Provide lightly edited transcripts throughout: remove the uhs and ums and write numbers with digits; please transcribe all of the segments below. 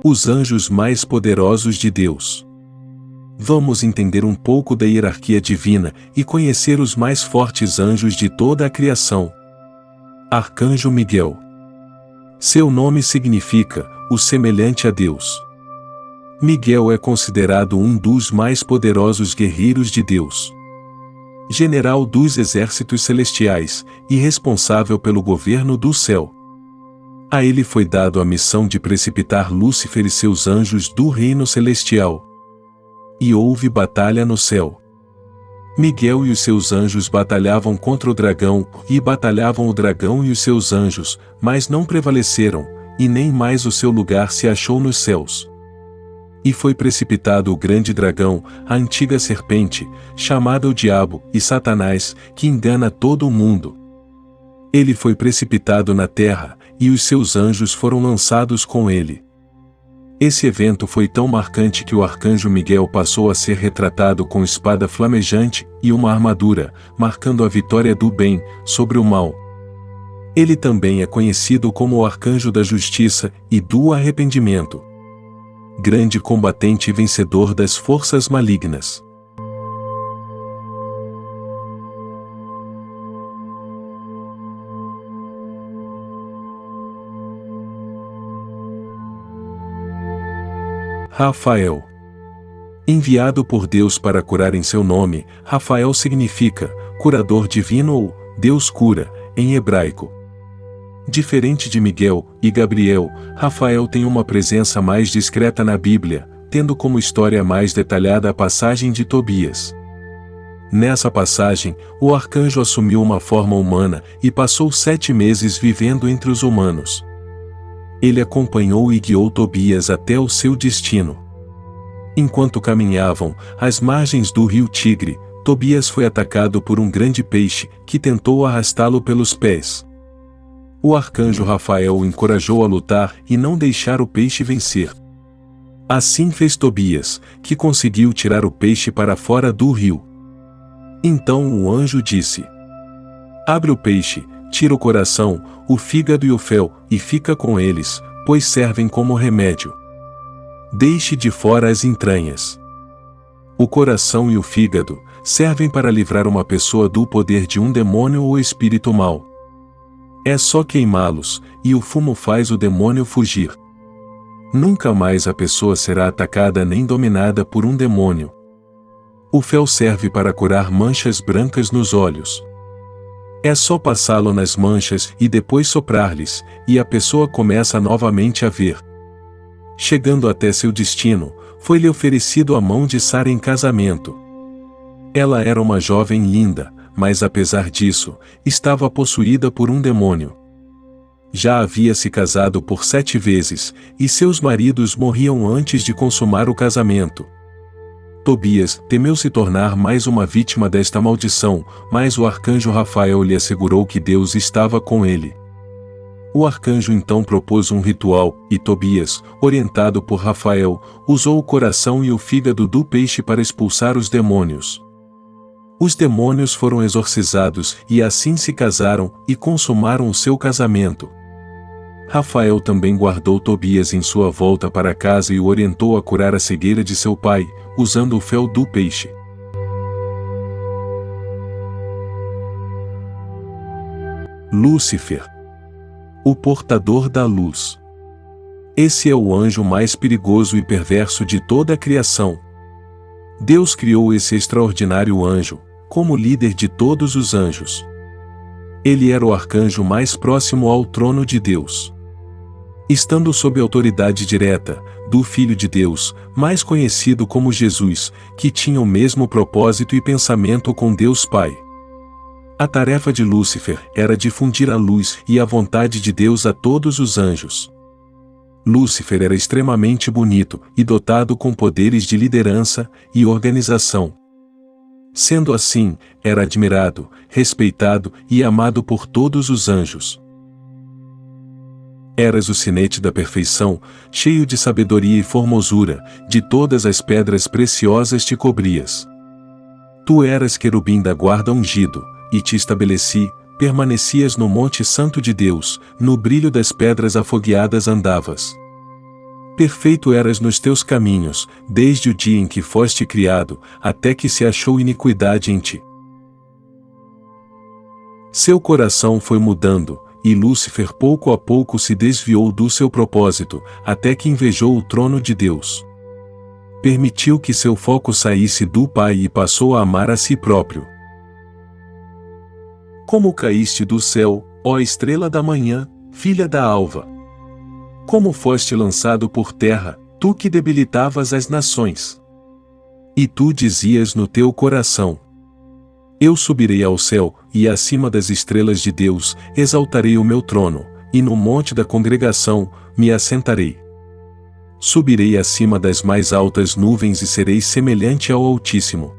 Os anjos mais poderosos de Deus. Vamos entender um pouco da hierarquia divina e conhecer os mais fortes anjos de toda a criação. Arcanjo Miguel. Seu nome significa o semelhante a Deus. Miguel é considerado um dos mais poderosos guerreiros de Deus. General dos exércitos celestiais e responsável pelo governo do céu. A ele foi dado a missão de precipitar Lúcifer e seus anjos do reino celestial. E houve batalha no céu. Miguel e os seus anjos batalhavam contra o dragão, e batalhavam o dragão e os seus anjos, mas não prevaleceram, e nem mais o seu lugar se achou nos céus. E foi precipitado o grande dragão, a antiga serpente, chamada o Diabo e Satanás, que engana todo o mundo. Ele foi precipitado na terra, e os seus anjos foram lançados com ele. Esse evento foi tão marcante que o arcanjo Miguel passou a ser retratado com espada flamejante e uma armadura, marcando a vitória do bem sobre o mal. Ele também é conhecido como o arcanjo da justiça e do arrependimento. Grande combatente e vencedor das forças malignas. Rafael. Enviado por Deus para curar em seu nome, Rafael significa curador divino ou Deus cura, em hebraico. Diferente de Miguel e Gabriel, Rafael tem uma presença mais discreta na Bíblia, tendo como história mais detalhada a passagem de Tobias. Nessa passagem, o arcanjo assumiu uma forma humana e passou 7 meses vivendo entre os humanos. Ele acompanhou e guiou Tobias até o seu destino. Enquanto caminhavam às margens do rio Tigre, Tobias foi atacado por um grande peixe, que tentou arrastá-lo pelos pés. O arcanjo Rafael o encorajou a lutar e não deixar o peixe vencer. Assim fez Tobias, que conseguiu tirar o peixe para fora do rio. Então o anjo disse: "Abre o peixe, tira o coração, o fígado e o fel, e fica com eles, pois servem como remédio. Deixe de fora as entranhas. O coração e o fígado servem para livrar uma pessoa do poder de um demônio ou espírito mau. É só queimá-los, e o fumo faz o demônio fugir. Nunca mais a pessoa será atacada nem dominada por um demônio. O fel serve para curar manchas brancas nos olhos. É só passá-lo nas manchas e depois soprar-lhes, e a pessoa começa novamente a ver." Chegando até seu destino, foi-lhe oferecido a mão de Sara em casamento. Ela era uma jovem linda, mas apesar disso, estava possuída por um demônio. Já havia se casado por 7 vezes, e seus maridos morriam antes de consumar o casamento. Tobias temeu se tornar mais uma vítima desta maldição, mas o arcanjo Rafael lhe assegurou que Deus estava com ele. O arcanjo então propôs um ritual, e Tobias, orientado por Rafael, usou o coração e o fígado do peixe para expulsar os demônios. Os demônios foram exorcizados e assim se casaram e consumaram o seu casamento. Rafael também guardou Tobias em sua volta para casa e o orientou a curar a cegueira de seu pai, usando o fel do peixe. Lúcifer. O portador da luz. Esse é o anjo mais perigoso e perverso de toda a criação. Deus criou esse extraordinário anjo, como líder de todos os anjos. Ele era o arcanjo mais próximo ao trono de Deus. Estando sob a autoridade direta do Filho de Deus, mais conhecido como Jesus, que tinha o mesmo propósito e pensamento com Deus Pai. A tarefa de Lúcifer era difundir a luz e a vontade de Deus a todos os anjos. Lúcifer era extremamente bonito e dotado com poderes de liderança e organização. Sendo assim, era admirado, respeitado e amado por todos os anjos. Eras o sinete da perfeição, cheio de sabedoria e formosura, de todas as pedras preciosas te cobrias. Tu eras querubim da guarda ungido, e te estabeleci, permanecias no monte santo de Deus, no brilho das pedras afogueadas andavas. Perfeito eras nos teus caminhos, desde o dia em que foste criado, até que se achou iniquidade em ti. Seu coração foi mudando, e Lúcifer pouco a pouco se desviou do seu propósito, até que invejou o trono de Deus. Permitiu que seu foco saísse do Pai e passou a amar a si próprio. Como caíste do céu, ó estrela da manhã, filha da alva! Como foste lançado por terra, tu que debilitavas as nações! E tu dizias no teu coração: eu subirei ao céu, e acima das estrelas de Deus, exaltarei o meu trono, e no monte da congregação, me assentarei. Subirei acima das mais altas nuvens e serei semelhante ao Altíssimo.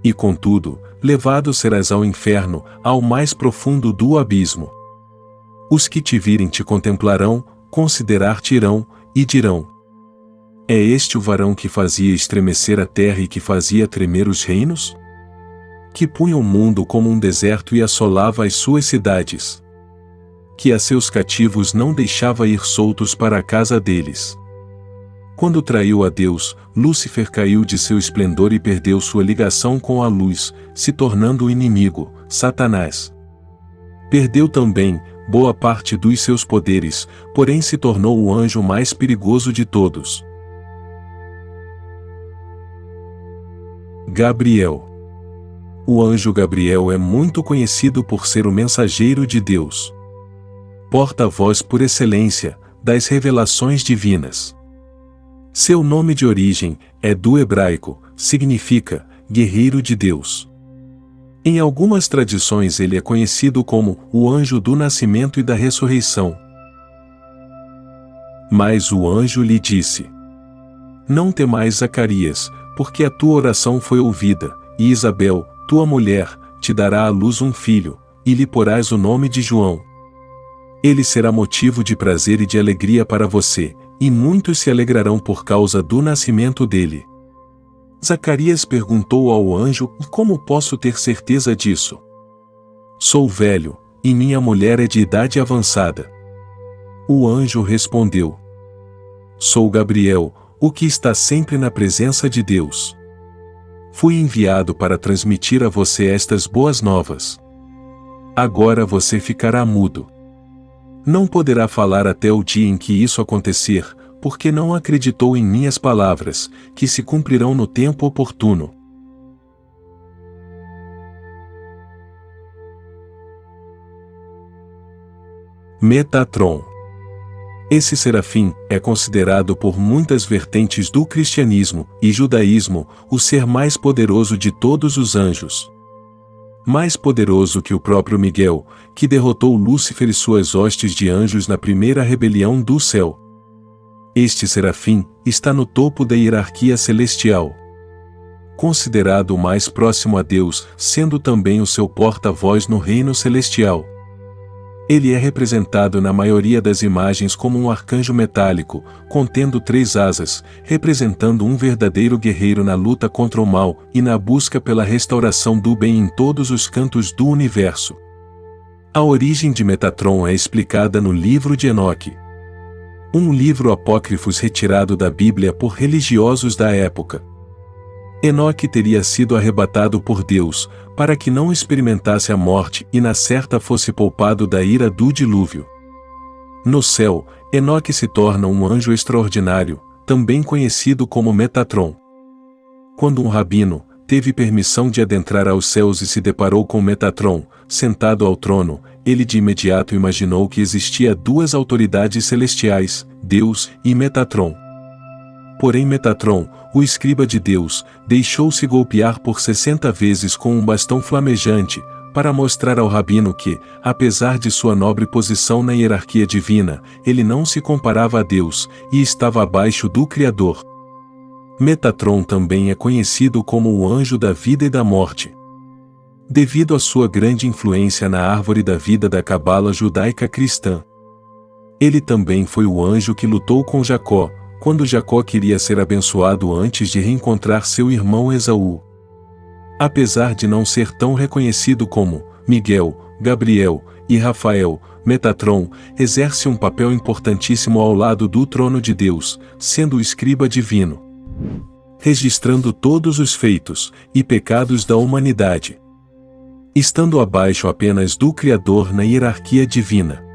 E contudo, levado serás ao inferno, ao mais profundo do abismo. Os que te virem te contemplarão, considerar-te-irão, e dirão: é este o varão que fazia estremecer a terra e que fazia tremer os reinos? Que punha o mundo como um deserto e assolava as suas cidades. Que a seus cativos não deixava ir soltos para a casa deles. Quando traiu a Deus, Lúcifer caiu de seu esplendor e perdeu sua ligação com a luz, se tornando o inimigo, Satanás. Perdeu também boa parte dos seus poderes, porém se tornou o anjo mais perigoso de todos. Gabriel. O anjo Gabriel é muito conhecido por ser o mensageiro de Deus. Porta-voz por excelência das revelações divinas. Seu nome de origem é do hebraico, significa guerreiro de Deus. Em algumas tradições ele é conhecido como o anjo do nascimento e da ressurreição. Mas o anjo lhe disse: não temais, Zacarias, porque a tua oração foi ouvida, e Isabel, tua mulher, te dará à luz um filho, e lhe porás o nome de João. Ele será motivo de prazer e de alegria para você, e muitos se alegrarão por causa do nascimento dele. Zacarias perguntou ao anjo: como posso ter certeza disso? Sou velho, e minha mulher é de idade avançada. O anjo respondeu: sou Gabriel, o que está sempre na presença de Deus. Fui enviado para transmitir a você estas boas novas. Agora você ficará mudo. Não poderá falar até o dia em que isso acontecer, porque não acreditou em minhas palavras, que se cumprirão no tempo oportuno. Metatron. Esse serafim é considerado por muitas vertentes do cristianismo e judaísmo o ser mais poderoso de todos os anjos. Mais poderoso que o próprio Miguel, que derrotou Lúcifer e suas hostes de anjos na primeira rebelião do céu. Este serafim está no topo da hierarquia celestial. Considerado o mais próximo a Deus, sendo também o seu porta-voz no reino celestial. Ele é representado na maioria das imagens como um arcanjo metálico, contendo 3 asas, representando um verdadeiro guerreiro na luta contra o mal e na busca pela restauração do bem em todos os cantos do universo. A origem de Metatron é explicada no livro de Enoque. Um livro apócrifo retirado da Bíblia por religiosos da época. Enoque teria sido arrebatado por Deus, para que não experimentasse a morte e na certa fosse poupado da ira do dilúvio. No céu, Enoque se torna um anjo extraordinário, também conhecido como Metatron. Quando um rabino teve permissão de adentrar aos céus e se deparou com Metatron, sentado ao trono, ele de imediato imaginou que existia 2 autoridades celestiais, Deus e Metatron. Porém Metatron, o escriba de Deus, deixou-se golpear por 60 vezes com um bastão flamejante, para mostrar ao rabino que, apesar de sua nobre posição na hierarquia divina, ele não se comparava a Deus, e estava abaixo do Criador. Metatron também é conhecido como o anjo da vida e da morte. Devido à sua grande influência na árvore da vida da cabala judaica cristã. Ele também foi o anjo que lutou com Jacó, quando Jacó queria ser abençoado antes de reencontrar seu irmão Esaú. Apesar de não ser tão reconhecido como Miguel, Gabriel e Rafael, Metatron, exerce um papel importantíssimo ao lado do trono de Deus, sendo o escriba divino, registrando todos os feitos e pecados da humanidade, estando abaixo apenas do Criador na hierarquia divina.